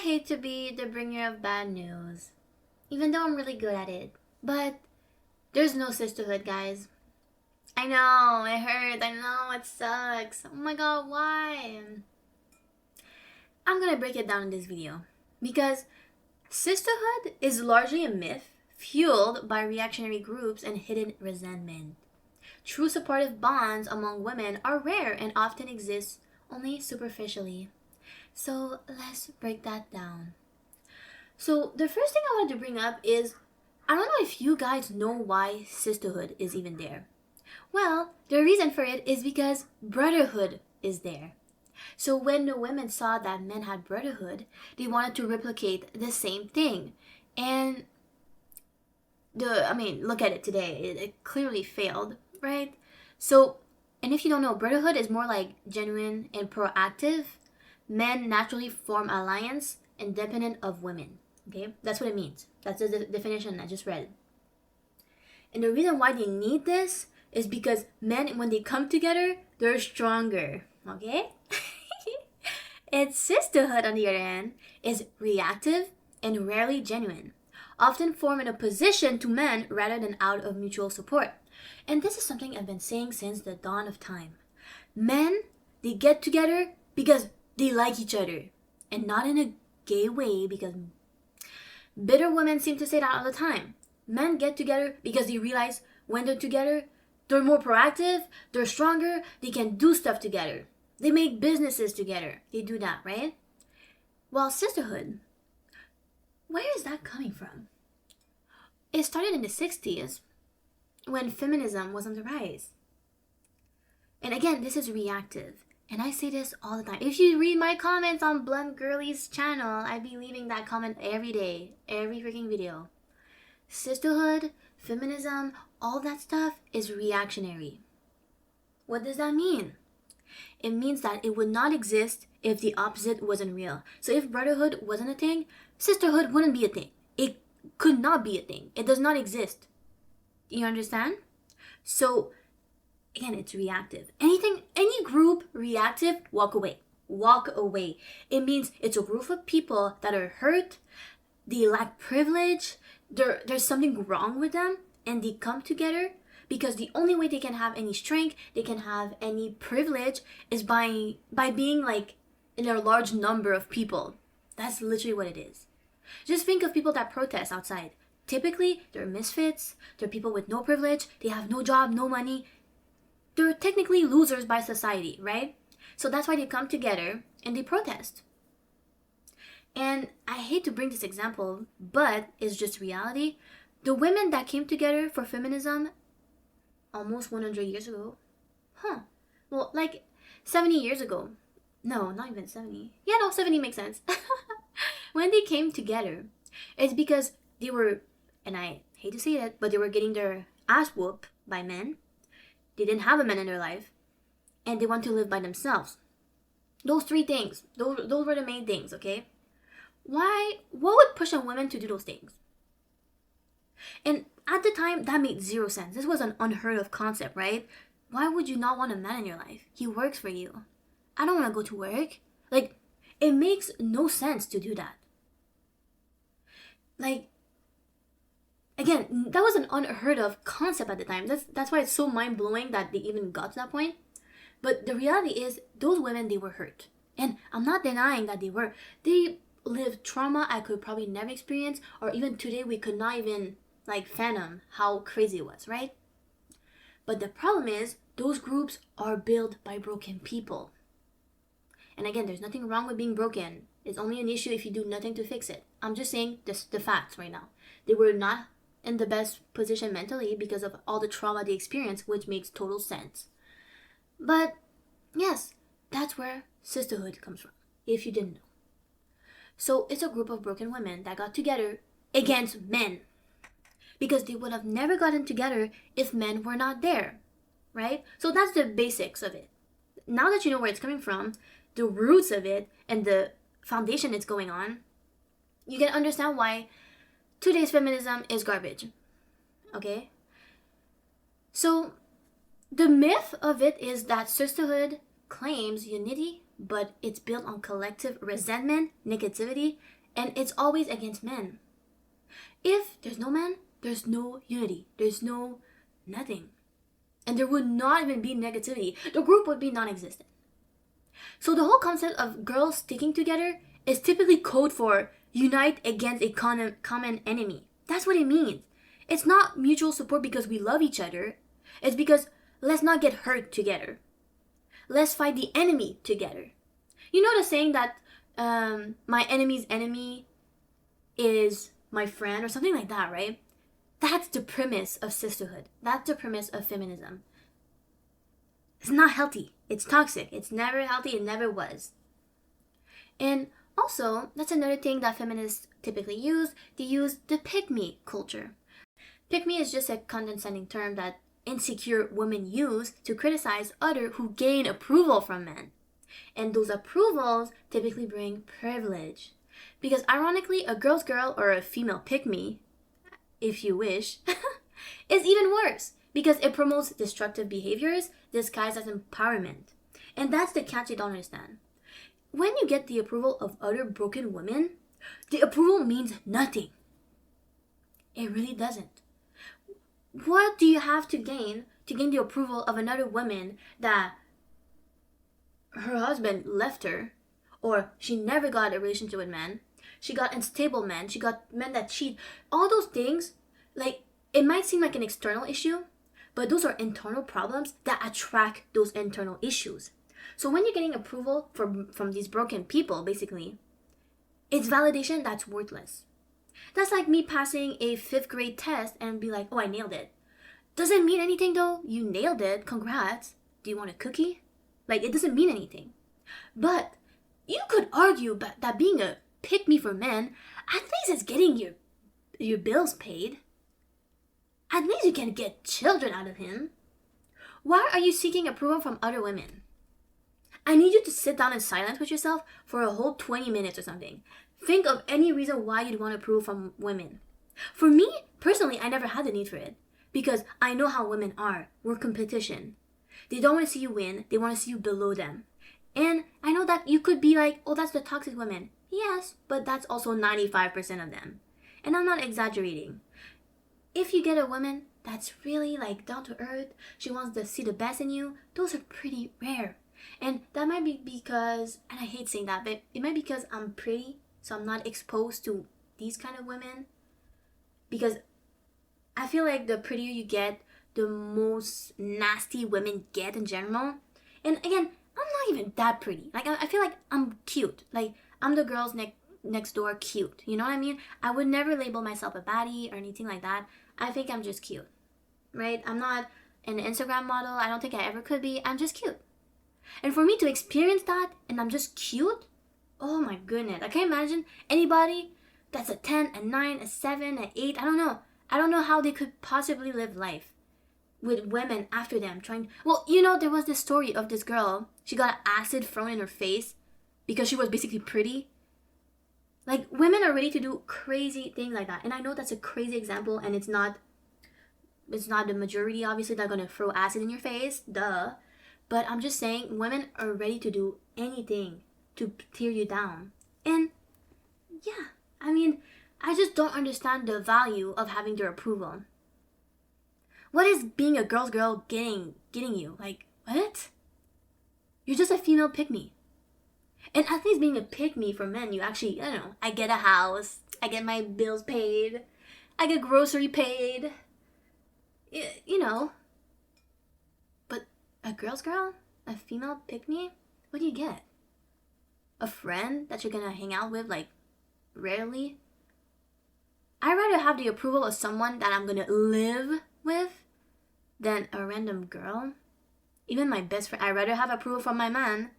hate to be the bringer of bad news, even though I'm really good at it. But there's no sisterhood, guys. I know, it hurts. I know, it sucks. Oh my god, why? I'm gonna break it down in this video. Because sisterhood is largely a myth fueled by reactionary groups and hidden resentment. True supportive bonds among women are rare and often exist only superficially. So let's break that down. So the first thing I wanted to bring up is I don't know if you guys know why sisterhood is even there. Well, the reason for it is because brotherhood is there. So when the women saw that men had brotherhood, they wanted to replicate the same thing. And look at it today. It clearly failed, right? So, and if you don't know, brotherhood is more like genuine and proactive. Men naturally form alliance independent of women. Okay, that's what it means. That's the definition I just read. And the reason why they need this is because men, when they come together, they're stronger. Okay? And sisterhood, on the other hand, is reactive and rarely genuine, often formed in opposition to men rather than out of mutual support. And this is something I've been saying since the dawn of time. Men, they get together because they like each other, and not in a gay way, because bitter women seem to say that all the time. Men get together because they realize when they're together, they're more proactive, they're stronger, they can do stuff together. They make businesses together. They do that, right? Well, sisterhood, where is that coming from? It started in the 60s when feminism was on the rise. And again, this is reactive. And I say this all the time. If you read my comments on Blunt Girly's channel, I'd be leaving that comment every day, every freaking video. Sisterhood, feminism, all that stuff is reactionary. What does that mean? It means that it would not exist if the opposite wasn't real. So if brotherhood wasn't a thing, sisterhood wouldn't be a thing. It could not be a thing. It does not exist. You understand? So again, it's reactive. Any group reactive, walk away. Walk away. It means it's a group of people that are hurt, they lack privilege, there's something wrong with them, and they come together because the only way they can have any strength, they can have any privilege is by being like in a large number of people. That's literally what it is. Just think of people that protest outside. Typically, they're misfits, they're people with no privilege, they have no job, no money. They're technically losers by society, right? So that's why they come together and they protest. And I hate to bring this example, but it's just reality. The women that came together for feminism almost 100 years ago. Well, like 70 years ago. No, not even 70. Yeah, no, 70 makes sense. When they came together, it's because they were, and I hate to say it, but they were getting their ass whooped by men. They didn't have a man in their life, and they want to live by themselves. Those three things, those were the main things, okay? What would push a woman to do those things? And at the time, that made zero sense. This was an unheard of concept, right? Why would you not want a man in your life? He works for you. I don't want to go to work. Like, it makes no sense to do that. Like, again, that was an unheard of concept at the time. That's why it's so mind-blowing that they even got to that point. But the reality is, those women, they were hurt. And I'm not denying that they were. They lived trauma I could probably never experience, or even today we could not even fathom how crazy it was, right? But the problem is, those groups are built by broken people. And again, there's nothing wrong with being broken. It's only an issue if you do nothing to fix it. I'm just saying the facts right now. They were not in the best position mentally because of all the trauma they experienced, which makes total sense. But yes, that's where sisterhood comes from, if you didn't know. So it's a group of broken women that got together against men, because they would have never gotten together if men were not there, right? So that's the basics of it. Now that you know where it's coming from, the roots of it, and the foundation it's going on, you can understand why today's feminism is garbage, okay? So the myth of it is that sisterhood claims unity but it's built on collective resentment, negativity, and it's always against men. If there's no men, there's no unity, there's no nothing. And there would not even be negativity. The group would be non-existent. So the whole concept of girls sticking together is typically code for unite against a common enemy. That's what it means. It's not mutual support because we love each other. It's because let's not get hurt together. Let's fight the enemy together. You know the saying that my enemy's enemy is my friend or something like that, right? That's the premise of sisterhood. That's the premise of feminism. It's not healthy. It's toxic. It's never healthy. It never was. And also, that's another thing that feminists typically use. They use the pick-me culture. Pick-me is just a condescending term that insecure women use to criticize others who gain approval from men. And those approvals typically bring privilege. Because ironically, a girl's girl or a female pick-me, if you wish, is even worse because it promotes destructive behaviors disguised as empowerment. And that's the catch you don't understand. When you get the approval of other broken women, the approval means nothing. It really doesn't. What do you have to gain the approval of another woman that her husband left her, or she never got a relationship with men, she got unstable men, she got men that cheat, all those things, like, it might seem like an external issue, but those are internal problems that attract those internal issues. So when you're getting approval from these broken people, basically, it's validation that's worthless. That's like me passing a 5th grade test and be like, oh, I nailed it. Doesn't mean anything though. You nailed it. Congrats. Do you want a cookie? Like, it doesn't mean anything. But you could argue that being a pick-me for men, at least it's getting your bills paid. At least you can get children out of him. Why are you seeking approval from other women? I need you to sit down in silence with yourself for a whole 20 minutes or something. Think of any reason why you'd want approval from women. For me, personally, I never had the need for it. Because I know how women are. We're competition. They don't want to see you win. They want to see you below them. And I know that you could be like, oh, that's the toxic women. Yes, but that's also 95% of them. And I'm not exaggerating. If you get a woman that's really like down to earth, she wants to see the best in you, those are pretty rare. And that might be because, and I hate saying that, but it might be because I'm pretty, so I'm not exposed to these kind of women. Because I feel like the prettier you get, the most nasty women get in general. And again, I'm not even that pretty. Like, I feel like I'm cute. Like, I'm the girls next door cute. You know what I mean? I would never label myself a baddie or anything like that. I think I'm just cute. Right? I'm not an Instagram model. I don't think I ever could be. I'm just cute. And for me to experience that, and I'm just cute, oh my goodness. I can't imagine anybody that's a 10, a 9, a 7, a 8. I don't know. I don't know how they could possibly live life with women after them trying. Well, you know, there was this story of this girl. She got acid thrown in her face because she was basically pretty. Like, women are ready to do crazy things like that. And I know that's a crazy example, and it's not the majority, obviously, that are going to throw acid in your face. Duh. But I'm just saying, women are ready to do anything to tear you down. And, yeah, I mean, I just don't understand the value of having their approval. What is being a girl's girl getting you? Like, what? You're just a female pick-me. And at least being a pick-me for men, you actually, I don't know, I get a house, I get my bills paid, I get grocery paid, you know. But a girl's girl? A female pick-me? What do you get? A friend that you're gonna hang out with, like, rarely? I'd rather have the approval of someone that I'm gonna live with than a random girl. Even my best friend. I'd rather have approval from my man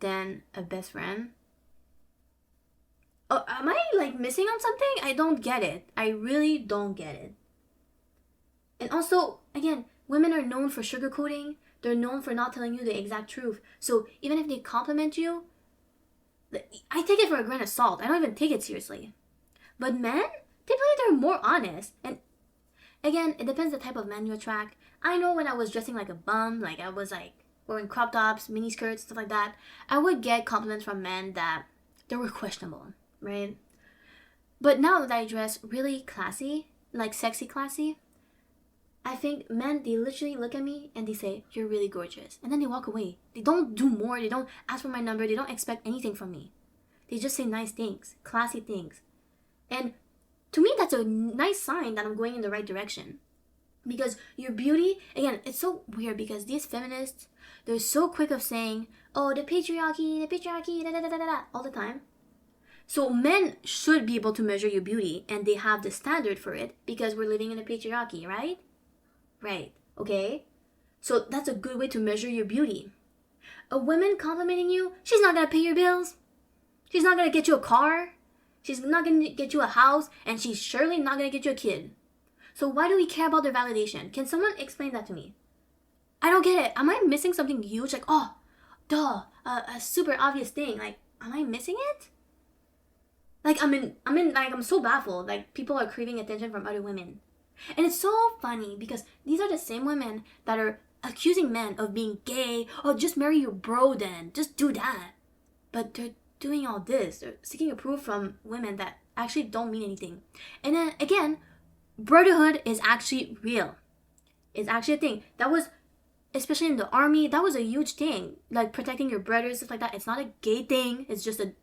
than a best friend. Oh, am I like missing on something? I don't get it. I really don't get it. And also, again, women are known for sugarcoating. They're known for not telling you the exact truth. So even if they compliment you, I take it for a grain of salt. I don't even take it seriously. But men, typically they're more honest. And again, it depends the type of man you attract. I know when I was dressing like a bum, like I was like or in crop tops, mini skirts, stuff like that, I would get compliments from men that they were questionable, right? But now that I dress really classy, like sexy classy, I think men, they literally look at me and they say, "You're really gorgeous." And then they walk away. They don't do more. They don't ask for my number. They don't expect anything from me. They just say nice things, classy things. And to me, that's a nice sign that I'm going in the right direction. Because your beauty, again, it's so weird because these feminists, they're so quick of saying, "Oh, the patriarchy, da da da da da," all the time. So men should be able to measure your beauty and they have the standard for it because we're living in a patriarchy, right? Right, okay? So that's a good way to measure your beauty. A woman complimenting you, she's not gonna pay your bills. She's not gonna get you a car. She's not gonna get you a house. And she's surely not gonna get you a kid. So why do we care about their validation? Can someone explain that to me? I don't get it. Am I missing something huge? Like, oh, duh, a super obvious thing. Like, am I missing it? Like, I'm so baffled. Like, people are craving attention from other women. And it's so funny because these are the same women that are accusing men of being gay. Oh, just marry your bro then. Just do that. But they're doing all this. They're seeking approval from women that actually don't mean anything. And then again, brotherhood is actually real. It's actually a thing. That was, especially in the army, that was a huge thing. Like protecting your brothers, stuff like that. It's not a gay thing. It's just a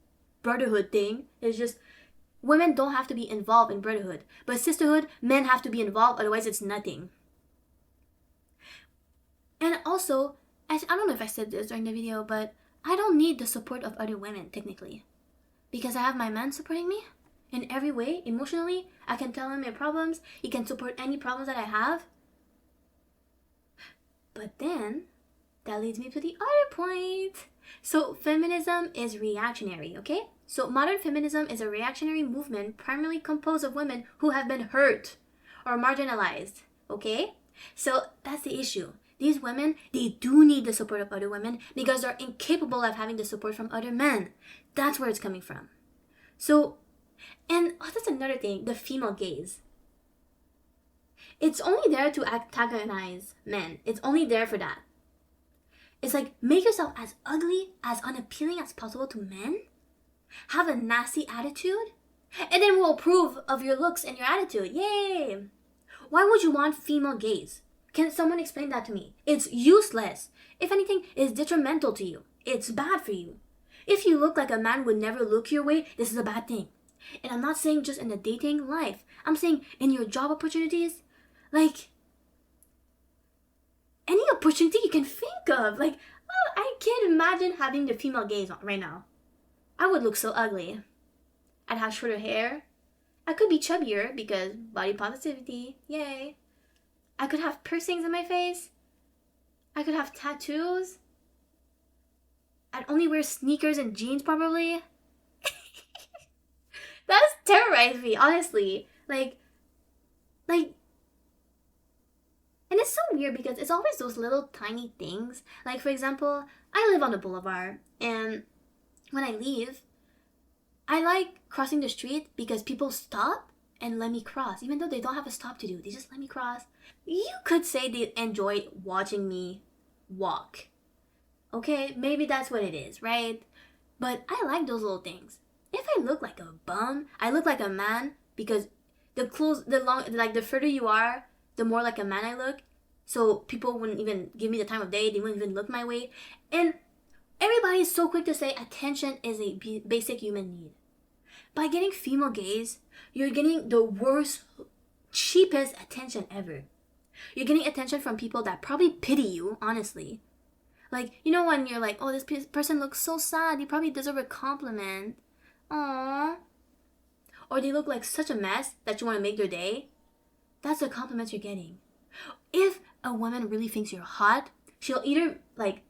brotherhood thing. It's just women don't have to be involved in brotherhood. But sisterhood, men have to be involved, otherwise it's nothing. And also, I don't know if I said this during the video, but I don't need the support of other women, technically. Because I have my man supporting me in every way, emotionally. I can tell him my problems. He can support any problems that I have. But then, that leads me to the other point. So, feminism is reactionary, okay? So, modern feminism is a reactionary movement primarily composed of women who have been hurt or marginalized, okay? So, that's the issue. These women, they do need the support of other women because they're incapable of having the support from other men. That's where it's coming from. So, and that's another thing, the female gaze. It's only there to antagonize men. It's only there for that. It's like, make yourself as ugly, as unappealing as possible to men. Have a nasty attitude. And then we'll approve of your looks and your attitude. Yay! Why would you want female gaze? Can someone explain that to me? It's useless. If anything, it's detrimental to you. It's bad for you. If you look like a man would never look your way, this is a bad thing. And I'm not saying just in the dating life. I'm saying in your job opportunities. Like, any opportunity you can think of. Like, oh, I can't imagine having the female gaze on right now. I would look so ugly. I'd have shorter hair. I could be chubbier because body positivity. Yay. I could have piercings in my face. I could have tattoos. I'd only wear sneakers and jeans probably. That's terrorized me, honestly. Like, and it's so weird because it's always those little tiny things. Like, for example, I live on the boulevard, and when I leave, I like crossing the street because people stop and let me cross, even though they don't have a stop to do. They just let me cross. You could say they enjoy watching me walk. Okay, maybe that's what it is, right? But I like those little things. If I look like a bum, I look like a man because the further you are, the more like a man I look. So people wouldn't even give me the time of day. They wouldn't even look my way. And everybody's so quick to say attention is a basic human need. By getting female gaze, you're getting the worst, cheapest attention ever. You're getting attention from people that probably pity you, honestly. Like, you know when you're like, oh, this person looks so sad. They probably deserve a compliment. Aww. Or they look like such a mess that you want to make their day. That's the compliments you're getting. If a woman really thinks you're hot, she'll either,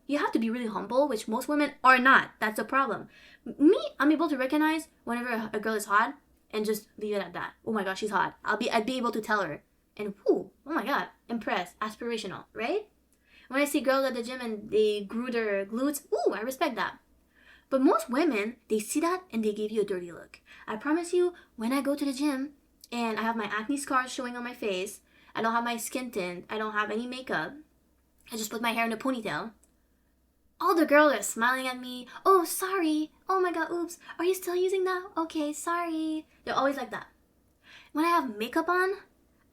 you have to be really humble, which most women are not. That's the problem. Me, I'm able to recognize whenever a girl is hot and just leave it at that. Oh my gosh, she's hot. I'd be able to tell her. And whoo, oh my god, impressed, aspirational, right? When I see girls at the gym and they grew their glutes, ooh, I respect that. But most women, they see that and they give you a dirty look. I promise you, when I go to the gym and I have my acne scars showing on my face, I don't have my skin tint, I don't have any makeup, I just put my hair in a ponytail, all the girls are smiling at me. Oh, sorry. Oh my god, oops. Are you still using that? Okay, sorry. They're always like that. When I have makeup on,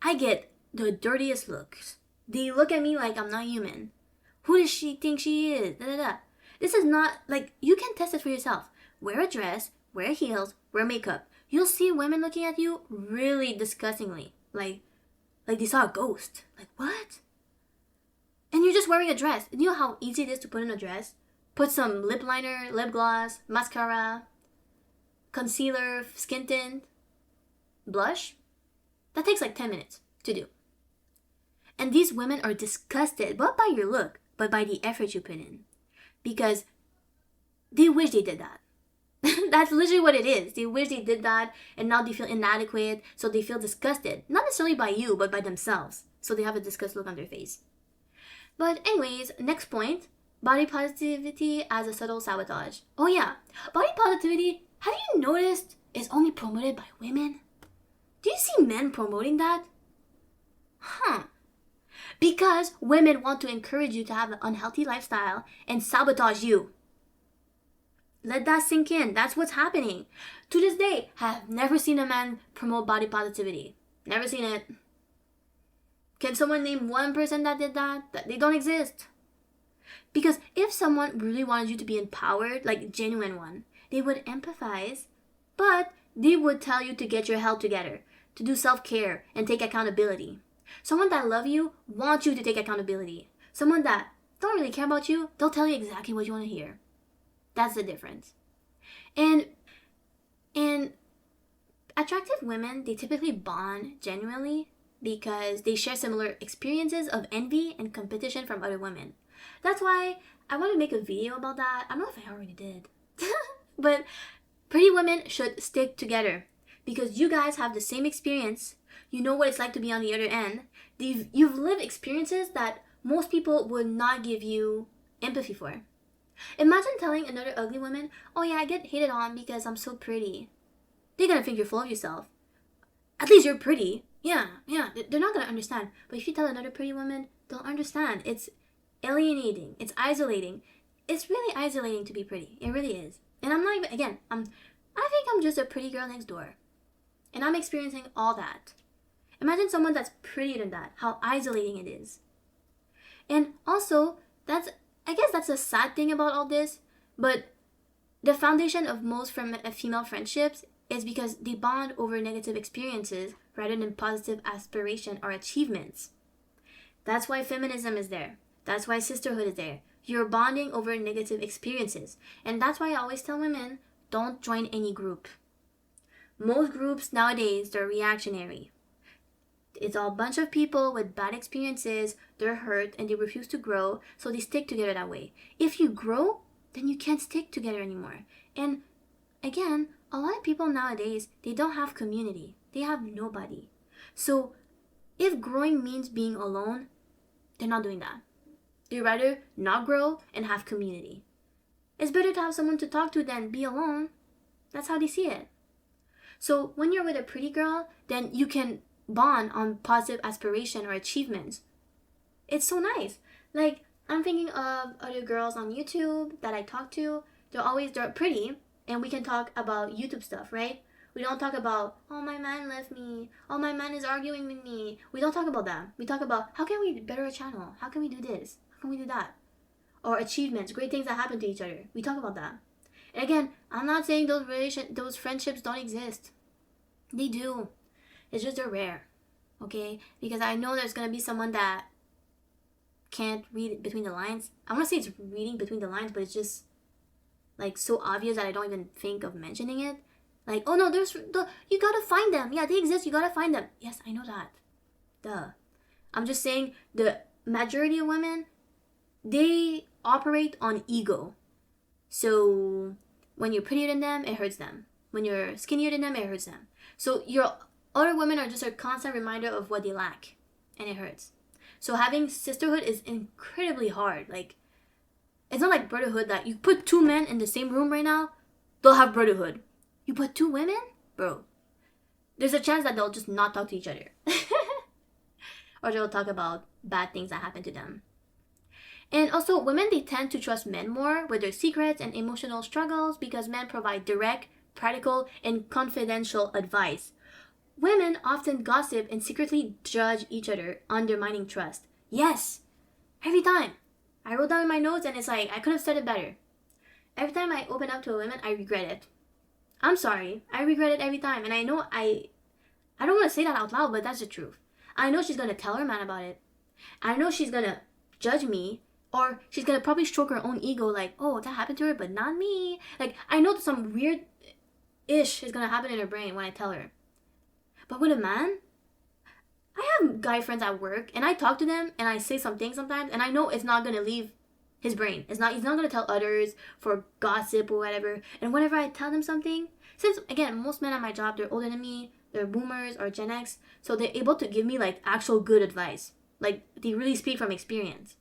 I get the dirtiest looks. They look at me like I'm not human. Who does she think she is? Da, da, da. This is not, like, you can test it for yourself. Wear a dress, wear heels, wear makeup. You'll see women looking at you really disgustingly. Like they saw a ghost. Like, what? And you're just wearing a dress. You know how easy it is to put in a dress? Put some lip liner, lip gloss, mascara, concealer, skin tint, blush. That takes like 10 minutes to do. And these women are disgusted, not by your look, but by the effort you put in. Because they wish they did that. That's literally what it is. They wish they did that, and now they feel inadequate, so they feel disgusted. Not necessarily by you, but by themselves. So they have a disgust look on their face. But anyways, next point. Body positivity as a subtle sabotage. Oh yeah, body positivity, have you noticed, is only promoted by women? Do you see men promoting that? Huh. Because women want to encourage you to have an unhealthy lifestyle and sabotage you. Let that sink in. That's what's happening. To this day, I have never seen a man promote body positivity. Never seen it. Can someone name one person that did that? They don't exist. Because if someone really wanted you to be empowered, like a genuine one, they would empathize, but they would tell you to get your health together, to do self-care and take accountability. Someone that loves you wants you to take accountability. Someone that don't really care about you, they'll tell you exactly what you want to hear. That's the difference. And attractive women, they typically bond genuinely because they share similar experiences of envy and competition from other women. That's why I want to make a video about that. I don't know if I already did. But pretty women should stick together because you guys have the same experience. You know what it's like to be on the other end. You've lived experiences that most people would not give you empathy for. Imagine telling another ugly woman, oh yeah, I get hated on because I'm so pretty. They're gonna think you're full of yourself. At least you're pretty. Yeah, they're not gonna understand. But if you tell another pretty woman, they'll understand. It's alienating. It's isolating. It's really isolating to be pretty. It really is. And I'm not even, again, I think I'm just a pretty girl next door. And I'm experiencing all that. Imagine someone that's prettier than that, how isolating it is. And also, I guess that's a sad thing about all this, but the foundation of most female friendships is because they bond over negative experiences rather than positive aspiration or achievements. That's why feminism is there. That's why sisterhood is there. You're bonding over negative experiences. And that's why I always tell women, don't join any group. Most groups nowadays, they're reactionary. It's all a bunch of people with bad experiences, they're hurt, and they refuse to grow, so they stick together that way. If you grow, then you can't stick together anymore. And again, a lot of people nowadays, they don't have community. They have nobody. So if growing means being alone, they're not doing that. They rather not grow and have community. It's better to have someone to talk to than be alone. That's how they see it. So when you're with a pretty girl, then you can bond on positive aspiration or achievements. It's so nice. Like, I'm thinking of other girls on YouTube that I talk to. They're pretty, and we can talk about YouTube stuff, right? We don't talk about, oh, my man left me. Oh, my man is arguing with me. We don't talk about that. We talk about, how can we better a channel? How can we do this? How can we do that? Or achievements, great things that happen to each other. We talk about that. And again, I'm not saying those friendships don't exist. They do. It's just they're rare. Okay? Because I know there's going to be someone that can't read between the lines. I want to say it's reading between the lines, but it's just like so obvious that I don't even think of mentioning it. Like, oh no, you gotta find them. Yeah, they exist. You gotta find them. Yes, I know that. Duh. I'm just saying the majority of women, they operate on ego. So when you're prettier than them, it hurts them. When you're skinnier than them, it hurts them. So your other women are just a constant reminder of what they lack, and it hurts. So having sisterhood is incredibly hard. Like, it's not like brotherhood that you put two men in the same room right now, they'll have brotherhood. You put two women? Bro, there's a chance that they'll just not talk to each other. Or they'll talk about bad things that happen to them. And also, women, they tend to trust men more with their secrets and emotional struggles because men provide direct, practical, and confidential advice. Women often gossip and secretly judge each other, undermining trust. Yes, every time. I wrote down in my notes and it's like, I could have said it better. Every time I open up to a woman, I regret it. I'm sorry. I regret it every time. And I know I don't want to say that out loud, but that's the truth. I know she's going to tell her man about it. I know she's going to judge me. Or she's going to probably stroke her own ego like, oh, that happened to her, but not me. Like, I know some weird ish is going to happen in her brain when I tell her. But with a man, I have guy friends at work and I talk to them and I say some things sometimes and I know it's not going to leave his brain. He's not going to tell others for gossip or whatever. And whenever I tell them something, since again, most men at my job, they're older than me, they're boomers or Gen X, so they're able to give me like actual good advice. Like they really speak from experience.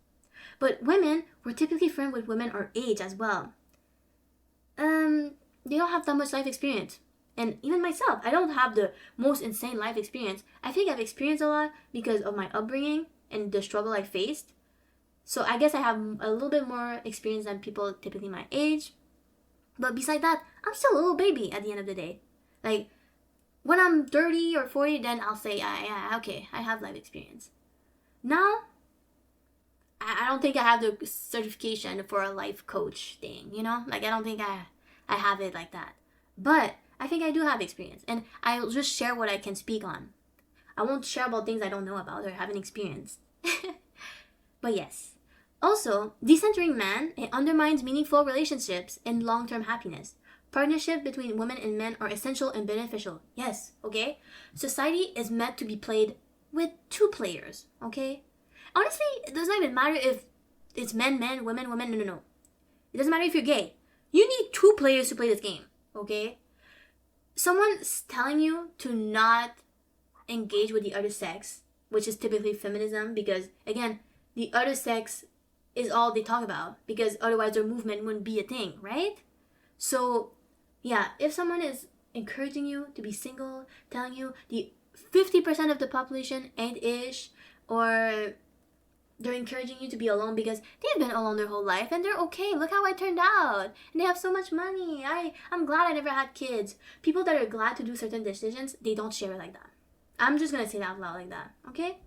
But women, we're typically friends with women our age as well. They don't have that much life experience. And even myself, I don't have the most insane life experience. I think I've experienced a lot because of my upbringing and the struggle I faced. So I guess I have a little bit more experience than people typically my age. But besides that, I'm still a little baby at the end of the day. Like, when I'm 30 or 40, then I'll say, yeah, okay, I have life experience. Now, I don't think I have the certification for a life coach thing, you know? Like, I don't think I have it like that. But I think I do have experience. And I'll just share what I can speak on. I won't share about things I don't know about or haven't experienced. But yes. Also, decentering man, it undermines meaningful relationships and long-term happiness. Partnership between women and men are essential and beneficial. Yes, okay? Society is meant to be played with two players, okay? Honestly, it doesn't even matter if it's men, women. No. It doesn't matter if you're gay. You need two players to play this game, okay? Someone's telling you to not engage with the other sex, which is typically feminism, because, again, the other sex is all they talk about, because otherwise their movement wouldn't be a thing, right? So, yeah, if someone is encouraging you to be single, telling you the 50% of the population ain't ish, or they're encouraging you to be alone because they've been alone their whole life and they're okay. Look how I turned out. And they have so much money. I'm glad I never had kids. People that are glad to do certain decisions, they don't share it like that. I'm just going to say it out loud like that, okay?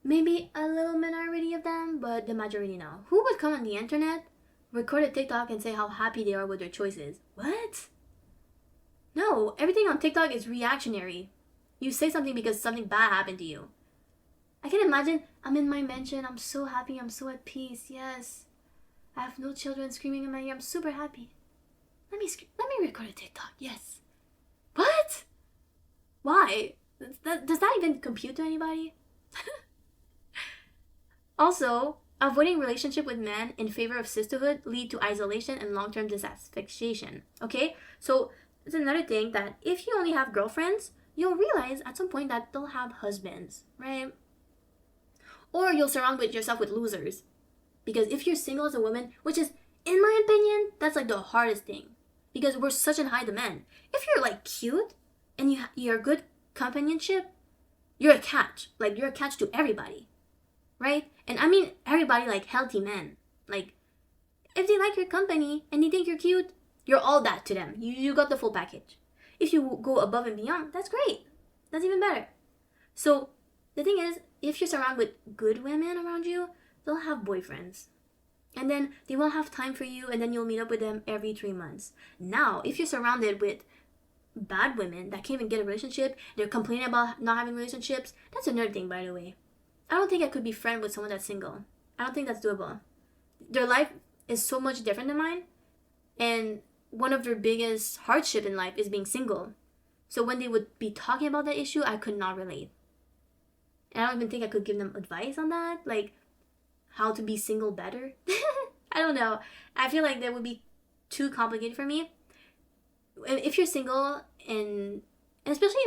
Maybe a little minority of them, but the majority no. Who would come on the internet, record a TikTok and say how happy they are with their choices? What? No, everything on TikTok is reactionary. You say something because something bad happened to you. I can imagine I'm in my mansion, I'm so happy, I'm so at peace, yes. I have no children screaming in my ear, I'm super happy. Let me record a TikTok, yes. What? Why? Does that even compute to anybody? Also, avoiding relationship with men in favor of sisterhood lead to isolation and long-term dissatisfaction, okay? So, it's another thing that if you only have girlfriends, you'll realize at some point that they'll have husbands, right? Or you'll surround yourself with losers. Because if you're single as a woman, which is, in my opinion, that's like the hardest thing. Because we're such in high demand. If you're like cute and you're good companionship, you're a catch. Like you're a catch to everybody. Right? And I mean everybody like healthy men. Like if they like your company and they think you're cute, you're all that to them. You got the full package. If you go above and beyond, that's great. That's even better. So the thing is, if you're surrounded with good women around you, they'll have boyfriends. And then they won't have time for you, and then you'll meet up with them every 3 months. Now, if you're surrounded with bad women that can't even get a relationship, they're complaining about not having relationships, that's another thing, by the way. I don't think I could be friends with someone that's single. I don't think that's doable. Their life is so much different than mine, and one of their biggest hardship in life is being single. So when they would be talking about that issue, I could not relate. And I don't even think I could give them advice on that, like how to be single better. I don't know. I feel like that would be too complicated for me. If you're single and especially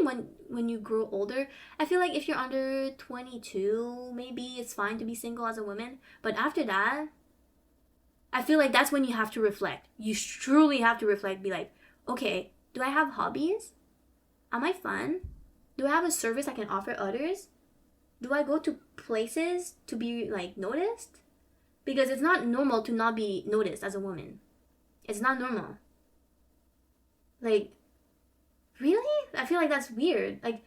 when you grow older, I feel like if you're under 22, maybe it's fine to be single as a woman. But after that, I feel like that's when you have to reflect. You truly have to reflect, be like, okay, do I have hobbies? Am I fun? Do I have a service I can offer others? Do I go to places to be like noticed? Because it's not normal to not be noticed as a woman. It's not normal. Like, really? I feel like that's weird. Like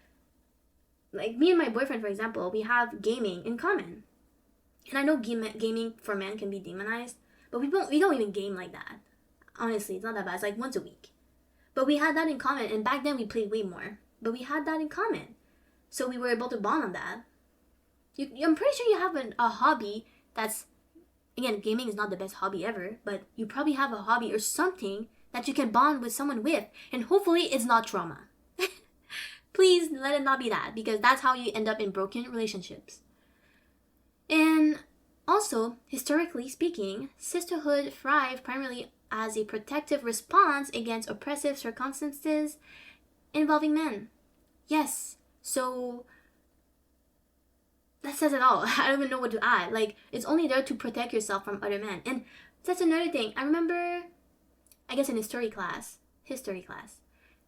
me and my boyfriend, for example, we have gaming in common. And I know gaming for men can be demonized, but we don't even game like that. Honestly, it's not that bad. It's like once a week. But we had that in common, and back then we played way more. But we had that in common. So we were able to bond on that. I'm pretty sure you have a hobby that's, again, gaming is not the best hobby ever, but you probably have a hobby or something that you can bond with someone with, and hopefully it's not trauma. Please let it not be that, because that's how you end up in broken relationships. And also, historically speaking, sisterhood thrived primarily as a protective response against oppressive circumstances involving men. Yes, so that says it all. I don't even know what to add. Like, it's only there to protect yourself from other men. And that's another thing. I remember, I guess in history class,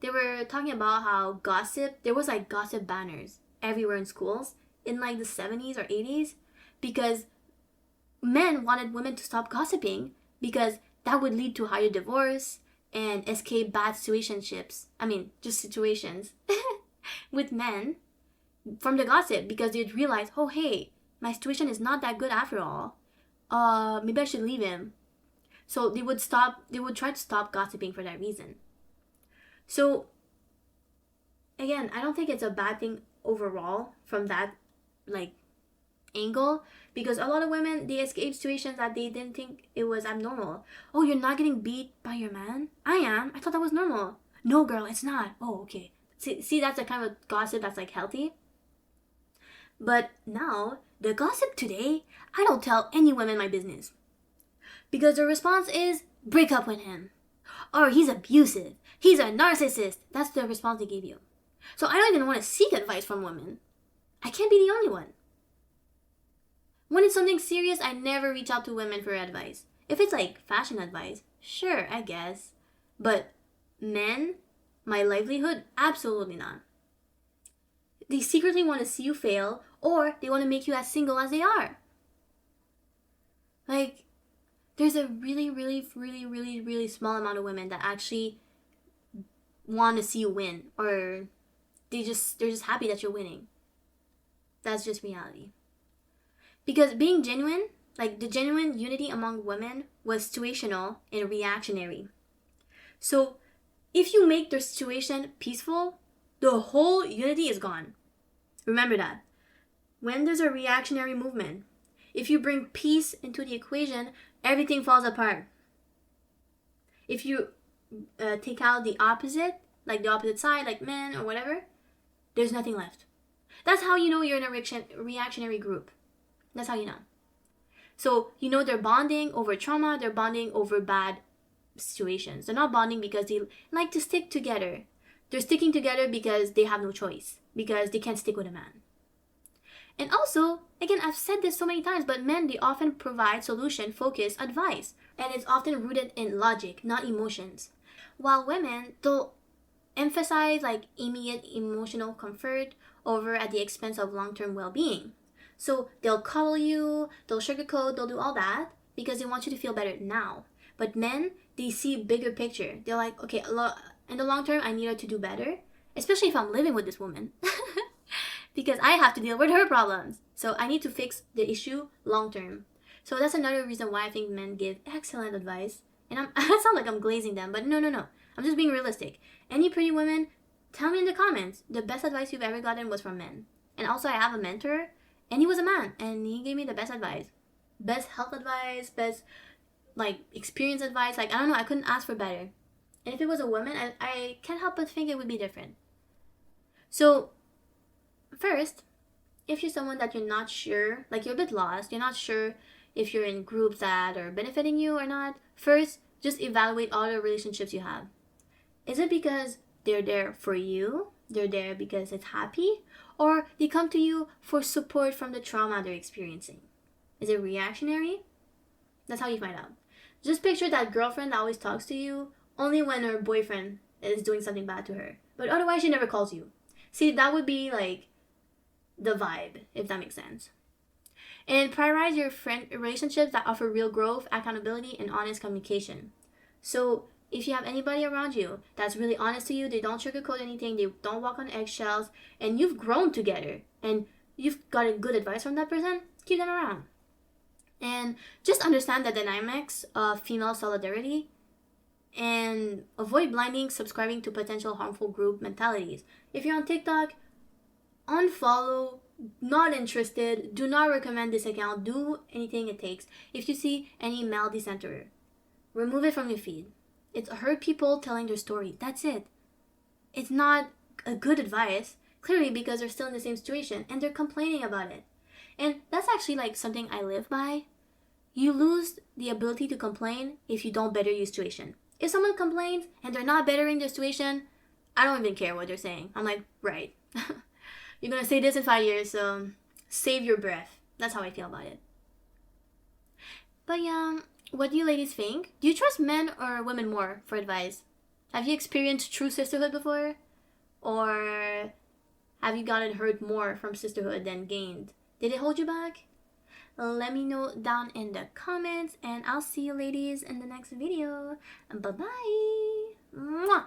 they were talking about how there was like gossip banners everywhere in schools in like the 70s or 80s, because men wanted women to stop gossiping because that would lead to higher divorce and escape bad situationships. I mean, just situations with men from the gossip, because they'd realize, oh, hey, my situation is not that good after all. Maybe I should leave him. So they would try to stop gossiping for that reason. So, again, I don't think it's a bad thing overall from that, like, angle, because a lot of women, they escape situations that they didn't think it was abnormal. Oh, you're not getting beat by your man? I am. I thought that was normal. No, girl, it's not. Oh, okay. See, that's a kind of gossip that's like healthy. But now, the gossip today, I don't tell any women my business. Because the response is, break up with him. Or he's abusive. He's a narcissist. That's the response they give you. So I don't even want to seek advice from women. I can't be the only one. When it's something serious, I never reach out to women for advice. If it's like fashion advice, sure, I guess. But men, my livelihood, absolutely not. They secretly want to see you fail, or they want to make you as single as they are. Like, there's a really, really, really, really, really small amount of women that actually want to see you win, or they're just happy that you're winning. That's just reality. Because being genuine, like the genuine unity among women, was situational and reactionary. So if you make the situation peaceful, the whole unity is gone. Remember that. When there's a reactionary movement, if you bring peace into the equation, everything falls apart. If you take out the opposite, like the opposite side, like men or whatever, there's nothing left. That's how you know you're in a reactionary group. That's how you know. So, you know, they're bonding over trauma, they're bonding over bad situations. They're not bonding because they like to stick together. They're sticking together because they have no choice, because they can't stick with a man. And also, again, I've said this so many times, but men, they often provide solution-focused advice. And it's often rooted in logic, not emotions. While women, they'll emphasize like immediate emotional comfort over at the expense of long-term well-being. So they'll cuddle you, they'll sugarcoat, they'll do all that because they want you to feel better now. But men, they see bigger picture. They're like, okay, in the long term, I need her to do better, especially if I'm living with this woman. Because I have to deal with her problems. So I need to fix the issue long term. So that's another reason why I think men give excellent advice. And I sound like I'm glazing them, but no. I'm just being realistic. Any pretty women, tell me in the comments, the best advice you've ever gotten was from men. And also I have a mentor, and he was a man, and he gave me the best advice. Best health advice, best like experience advice. Like, I don't know, I couldn't ask for better. And if it was a woman, I can't help but think it would be different. So, first, if you're someone that you're not sure, like you're a bit lost, you're not sure if you're in groups that are benefiting you or not, first, just evaluate all the relationships you have. Is it because they're there for you? They're there because it's happy? Or they come to you for support from the trauma they're experiencing? Is it reactionary? That's how you find out. Just picture that girlfriend that always talks to you only when her boyfriend is doing something bad to her. But otherwise, she never calls you. See, that would be like the vibe, if that makes sense. And prioritize your friend relationships that offer real growth, accountability, and honest communication. So if you have anybody around you that's really honest to you, they don't sugarcoat anything, they don't walk on eggshells, and you've grown together and you've gotten good advice from that person, keep them around. And just understand the dynamics of female solidarity and avoid blinding subscribing to potential harmful group mentalities. If you're on TikTok, unfollow, not interested, do not recommend this account, do anything it takes. If you see any male dissenter, remove it from your feed. It's hurt people telling their story. That's it. It's not a good advice, clearly because they're still in the same situation and they're complaining about it. And that's actually like something I live by. You lose the ability to complain if you don't better your situation. If someone complains and they're not bettering their situation, I don't even care what they're saying. I'm like, right. You're going to say this in 5 years, so save your breath. That's how I feel about it. But yeah, what do you ladies think? Do you trust men or women more for advice? Have you experienced true sisterhood before? Or have you gotten hurt more from sisterhood than gained? Did it hold you back? Let me know down in the comments, and I'll see you ladies in the next video. Bye-bye. Mwah.